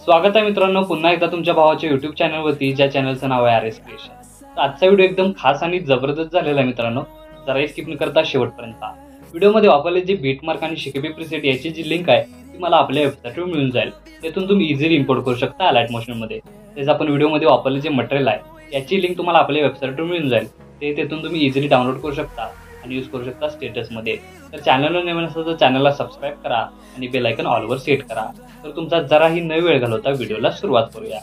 स्वागत आहे मित्रांनो पुन्हा एकदा तुमच्या भावाच्या YouTube चॅनलवरती, ज्या चॅनलचं नाव आहे आरएस क्रिएशन। तर आजचा व्हिडिओ एकदम खास आणि जबरदस्त झालेला आहे मित्रांनो, जरा स्किप न करता शेवटपर्यंत व्हिडिओमध्ये वापरले जे बीटमार्क आणि शिकेबी प्रीसेट याची जी लिंक आहे ती मला आपल्या वेबसाईटवर मिळून जाईल। त्यातून तुम्ही इझिली इम्पोर्ट करू शकता अलाइट मोशनमध्ये। तेच आपण व्हिडिओमध्ये वापरले जे मटेरियल आहे याची लिंक तुम्हाला आपल्या वेबसाईटवर मिळून जाईल। तेथून तुम्ही इझिली डाउनलोड करू शकता आणि यूज करू शकता स्टेटसमध्ये। तर चॅनलला नवीन असेल तर चॅनलला सबस्क्राइब करा आणि बेल आयकॉन ऑलवर सेट करा। तर तुमचा जराही न वेळ घालवता व्हिडिओला सुरुवात करूया।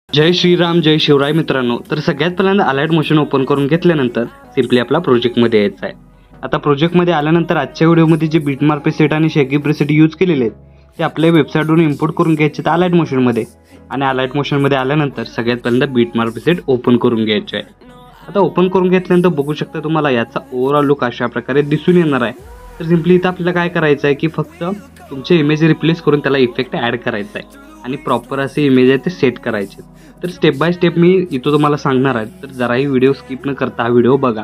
जय श्रीराम जय शिवराय मित्रांनो। तर सगळ्यात पहिल्यांदा अलाइट मोशन ओपन करून घेतल्यानंतर सिंपली आपला प्रोजेक्टमध्ये यायचं आहे। आता प्रोजेक्टमध्ये आल्यानंतर आजच्या व्हिडिओमध्ये जे बीटमार्क प्रीसेट आणि शेकी प्रीसेट यूज केलेले आहेत ते आपल्या वेबसाईटवरून इम्पोर्ट करून घ्यायचे आहेत अलाइट मोशनमध्ये। आणि अलाइट मोशनमध्ये आल्यानंतर सगळ्यात पहिल्यांदा बीटमार्क प्रीसेट ओपन करून घ्यायचे आहे। आता ओपन करून घेतल्यानंतर बघू शकता तुम्हाला याचा ओव्हरऑल लुक अशा प्रकारे दिसून येणार आहे। तर सिंपली इथं आपल्याला काय करायचं आहे की फक्त तुमचे इमेज रिप्लेस करून त्याला इफेक्ट ॲड करायचा आहे आणि प्रॉपर असे इमेज आहे ते सेट करायचे। तर स्टेप बाय स्टेप मी इथं तुम्हाला सांगणार आहे, तर जराही व्हिडिओ स्किप न करता हा व्हिडिओ बघा।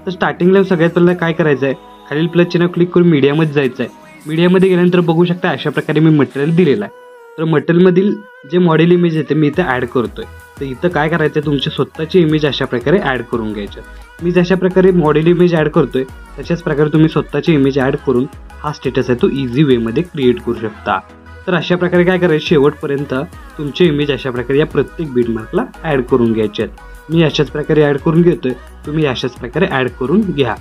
तर स्टार्टिंगला सगळ्यात पहिल्यांदा काय करायचं आहे, खालील प्लस चिन्ह क्लिक करून मीडियामध्ये जायचं आहे। मीडियामध्ये गेल्यानंतर बघू शकता अशा प्रकारे मी मटेरियल दिलेलं आहे। तर मटेरियलमधील जे मॉडेल इमेज आहे ते मी इथं ॲड करतोय। तर इथं काय करायचं आहे, तुमचे स्वतःची इमेज अशा प्रकारे ॲड करून घ्यायचे। मी जशा प्रकारे मॉडेल इमेज ॲड करतोय तशाच प्रकारे तुम्ही स्वतःची इमेज ॲड करून हा स्टेटस आहे तो इझी वेमध्ये क्रिएट करू शकता। तर अशा प्रकारे काय करायचं, शेवटपर्यंत तुमची इमेज अशा प्रकारे या प्रत्येक बीटमार्कला ॲड करून घ्यायचे आहेत। मी अशाच प्रकारे ॲड करून घेतोय, तुम्ही अशाच प्रकारे ॲड करून घ्या।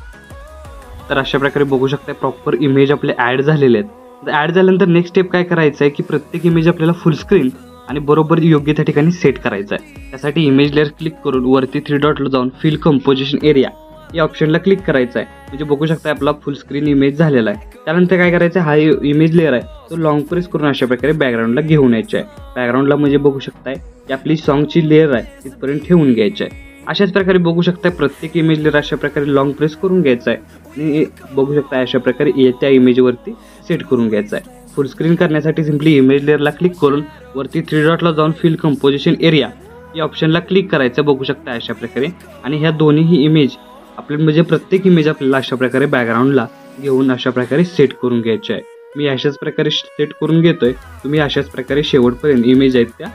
तर अशा प्रकारे बघू शकता प्रॉपर इमेज आपले ॲड झालेले आहेत। ॲड झाल्यानंतर नेक्स्ट स्टेप काय करायचं आहे की प्रत्येक इमेज आपल्याला फुल स्क्रीन आणि बरोबर योग्य त्या ठिकाणी सेट करायचं आहे। त्यासाठी इमेज लेअर क्लिक करून वरती 3 डॉटला जाऊन फिल कंपोजिशन एरिया या ऑप्शनला क्लिक करायचं आहे। म्हणजे बघू शकता आपला फुल स्क्रीन इमेज झालेला आहे। त्यानंतर काय करायचं, हा इमेज लेअर आहे तो लॉंग प्रेस करून अशा प्रकारे बॅकग्राऊंडला घेऊन यायचं आहे। बॅकग्राऊंडला म्हणजे बघू शकताय की आपली सॉन्गची लेअर आहे तिथपर्यंत ठेवून घ्यायची आहे। अशाच प्रकारे बघू शकता प्रत्येक इमेज लेअर अशा प्रकारे लॉंग प्रेस करून घ्यायचा आहे आणि बघू शकता अशा प्रकारे त्या इमेजवरती सेट करून घ्यायचा आहे। फुल स्क्रीन करण्यासाठी सिंपली इमेज लेअरला क्लिक करून वरती 3 डॉटला जाऊन फिल कंपोजिशन एरिया या ऑप्शनला क्लिक करायचं। बघू शकता अशा प्रकारे आणि ह्या दोन्ही इमेज आपले म्हणजे प्रत्येक इमेज आपल्याला अशा प्रकारे बॅकग्राऊंडला घेऊन अशा प्रकारे सेट करून घ्यायचे आहे। मी अशाच प्रकारे सेट करून घेतोय, तुम्ही अशाच प्रकारे शेवटपर्यंत इमेज आहेत त्या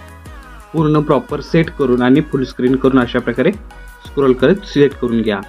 पूर्ण प्रॉपर सेट करून आणि फुल स्क्रीन करून अशा प्रकारे स्क्रोल करत सेट करून घ्या।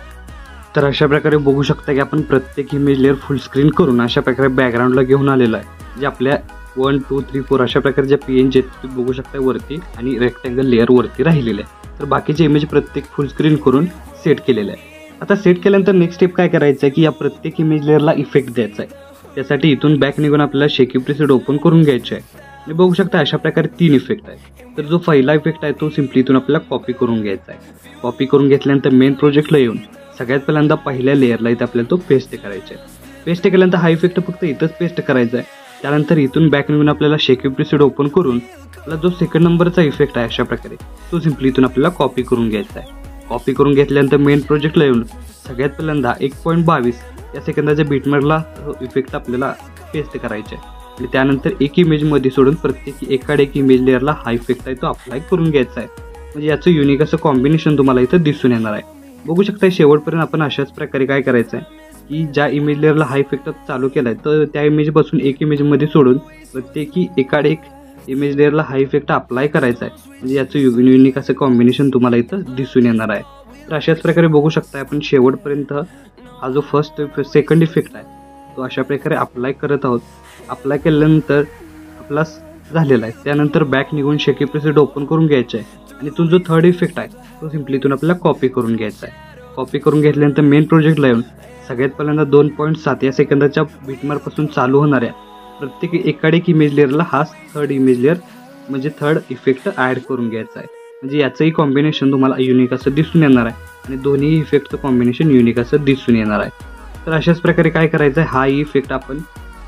तर अशा प्रकारे बघू शकता की आपण प्रत्येक इमेज लेअर फुल स्क्रीन करून अशा प्रकारे बॅकग्राऊंडला घेऊन आलेलं आहे। जे आपल्या 1 2 3 4 अशा प्रकारे ज्या PNG आहेत ते बघू शकता वरती आणि रेक्टँगल लेअर वरती राहिलेले आहे। तर बाकीचे इमेज प्रत्येक फुल स्क्रीन करून सेट केलेलं आहे। आता सेट केल्यानंतर नेक्स्ट स्टेप काय करायचं आहे की या प्रत्येक इमेज लेअरला इफेक्ट द्यायचा आहे। त्यासाठी इथून बॅक निघून आपल्याला शेकी प्रीसेट ओपन करून घ्यायचे आहे आणि बघू शकता अशा प्रकारे 3 इफेक्ट आहेत। तर जो पहिला इफेक्ट आहे तो सिंपली इथून आपल्याला कॉपी करून घ्यायचा आहे। कॉपी करून घेतल्यानंतर मेन प्रोजेक्टला येऊन सगळ्यात पहिल्यांदा पहिल्या लेअरला इथं आपल्याला तो पेस्ट करायचा आहे। पेस्ट केल्यानंतर हा इफेक्ट फक्त इथंच पेस्ट करायचा आहे। त्यानंतर इथून बॅक निघून आपल्याला शेकी प्रीसेट ओपन करून आपला जो सेकंड नंबरचा इफेक्ट आहे अशा प्रकारे तो सिंपली इथून आपल्याला कॉपी करून घ्यायचा आहे। कॉपी करून घेतल्यानंतर मेन प्रोजेक्टला येऊन सगळ्यात पहिल्यांदा 1.22 या सेकंदाच्या बीटमार्कला इफेक्ट आपल्याला पेस्ट करायचा आहे आणि त्यानंतर एक इमेजमध्ये सोडून प्रत्येक एकाड एक इमेज लेअरला हा इफेक्ट आहे तो अप्लाय करून घ्यायचा आहे। म्हणजे याचं युनिक असं कॉम्बिनेशन तुम्हाला इथं दिसून येणार आहे। बघू शकता शेवटपर्यंत आपण अशाच प्रकारे काय करायचं आहे की ज्या इमेज लेअरला हा इफेक्ट चालू केला आहे तर त्या इमेजपासून एक इमेजमध्ये सोडून प्रत्येकी एकाड एक इमेज लेअरला हा इफेक्ट अप्लाय करायचा आहे। म्हणजे याचं युनिक असं कॉम्बिनेशन तुम्हाला इथं दिसून येणार आहे। तर अशाच प्रकारे बघू शकता आपण शेवटपर्यंत हा जो सेकंड इफेक्ट आहे तो अशा प्रकारे अप्लाय करत आहोत। अप्लाय केल्यानंतर आपला झालेला आहे। त्यानंतर बॅक निघून शेकी प्रीसेट ओपन करून घ्यायचा आहे आणि तो जो थर्ड इफेक्ट आहे तो सिंपली इथून आपल्याला कॉपी करून घ्यायचा आहे। कॉपी करून घेतल्यानंतर मेन प्रोजेक्टला येऊन सगळ्यात पहिल्यांदा 2.7 या सेकंदाच्या बीटमार्कपासून चालू होणाऱ्या प्रत्येक एकाड एक इमेज लेअरला हा थर्ड इमेज लेअर म्हणजे थर्ड इफेक्ट ॲड करून घ्यायचा आहे। म्हणजे याचंही कॉम्बिनेशन तुम्हाला युनिक असं दिसून येणार आहे आणि दोन्ही इफेक्टचं कॉम्बिनेशन युनिक असं दिसून येणार आहे। तर अशाच प्रकारे काय करायचं आहे, हा इफेक्ट आपण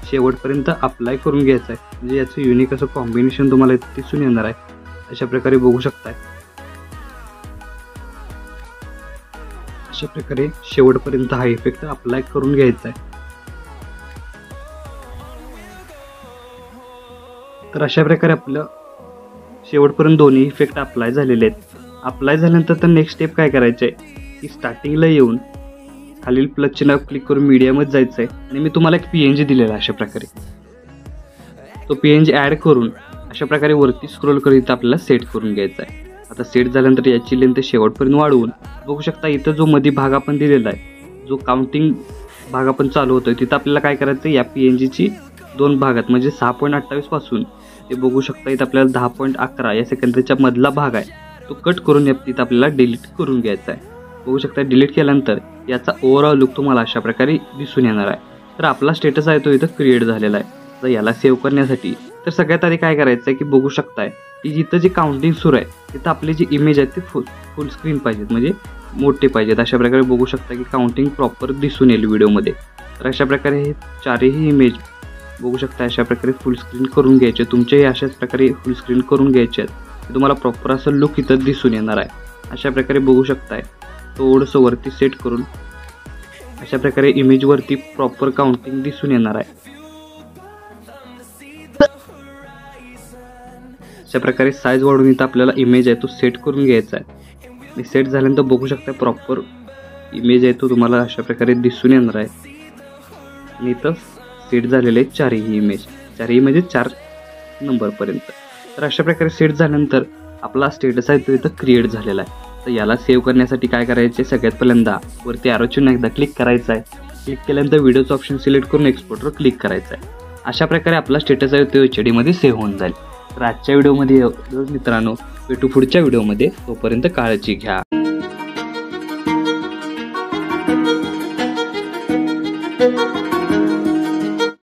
शेवटपर्यंत अप्लाय करून घ्यायचा आहे। म्हणजे याचं युनिक असं कॉम्बिनेशन तुम्हाला दिसून येणार आहे। अशा प्रकारे बघू शकताय अशा प्रकारे शेवटपर्यंत हा इफेक्ट अप्लाय करून घ्यायचा आहे। तर अशा प्रकारे आपलं शेवटपर्यंत दोन्ही इफेक्ट अप्लाय झालेले आहेत। अप्लाय झाल्यानंतर तर नेक्स्ट स्टेप काय करायचं आहे की स्टार्टिंगला येऊन खालील प्लस चिन्ह क्लिक करून मीडियामध्ये जायचं आहे आणि मी तुम्हाला एक PNG दिलेला अशा प्रकारे। तो PNG ॲड करून अशा प्रकारे वरती स्क्रोल करीत आपल्याला सेट करून घ्यायचा आहे. आता सेट झाल्यानंतर याची लेंथ शेवटपर्यंत वाढवून बघू शकता इथं जो मध्ये भाग आपण दिलेला आहे, जो काउंटिंग भाग आपण चालू होतोय, तिथं आपल्याला काय करायचं आहे, या PNGची 2 भागात म्हणजे 6.28 पासून ते बघू शकता इथं आपल्याला 10.11 या सेकंदाच्या मधला भाग आहे तो कट करून तिथं आपल्याला डिलीट करून घ्यायचा आहे. बघू शकता डिलीट केल्यानंतर याचा ओव्हरऑल लुक तुम्हाला अशा प्रकारे दिसून येणार आहे. तर आपला स्टेटस आहे तो इथं क्रिएट झालेला आहे. तर याला सेव्ह करण्यासाठी तर सगळ्यात आधी काय करायचं आहे की बघू शकताय की जिथं जे काउंटिंग सुरू आहे तिथं आपली जी इमेज आहे ती फुल स्क्रीन पाहिजेत, म्हणजे मोठे पाहिजेत. अशा प्रकारे बघू शकता की काउंटिंग प्रॉपर दिसून येईल व्हिडिओमध्ये. तर अशा प्रकारे हे चारही इमेज बघू शकता अशा प्रकारे फुल स्क्रीन करून घ्यायचे. तुमचेही अशाच प्रकारे फुल स्क्रीन करून घ्यायचे आहेत. तुम्हाला प्रॉपर असं लुक इथं दिसून येणार आहे. अशा प्रकारे बघू शकताय थोडंसं वरती सेट करून अशा प्रकारे इमेजवरती प्रॉपर काउंटिंग दिसून येणार आहे. अशा प्रकारे साईज वाढवून इथं आपल्याला इमेज आहे तो सेट करून घ्यायचा आहे. सेट झाल्यानंतर बघू शकता प्रॉपर इमेज आहे तो तुम्हाला अशा प्रकारे दिसून येणार आहे. आणि इथं सेट झालेले चारही इमेज म्हणजे 4 नंबरपर्यंत. तर अशा प्रकारे सेट झाल्यानंतर आपला स्टेटस आहे तो इथं क्रिएट झालेला आहे. तर याला सेव्ह करण्यासाठी काय करायचे, सगळ्यात पहिल्यांदा वरती ॲरो चिन्ह एकदा क्लिक करायचं आहे. क्लिक केल्यानंतर व्हिडिओचं ऑप्शन सिलेक्ट करून एक्सपोर्टवर क्लिक करायचं आहे. अशा प्रकारे आपला स्टेटस आहे तो HD मध्ये सेव्ह होऊन जाईल. तर आजच्या व्हिडिओमध्ये मित्रांनो भेटू पुढच्या व्हिडिओमध्ये. तोपर्यंत काळजी घ्या.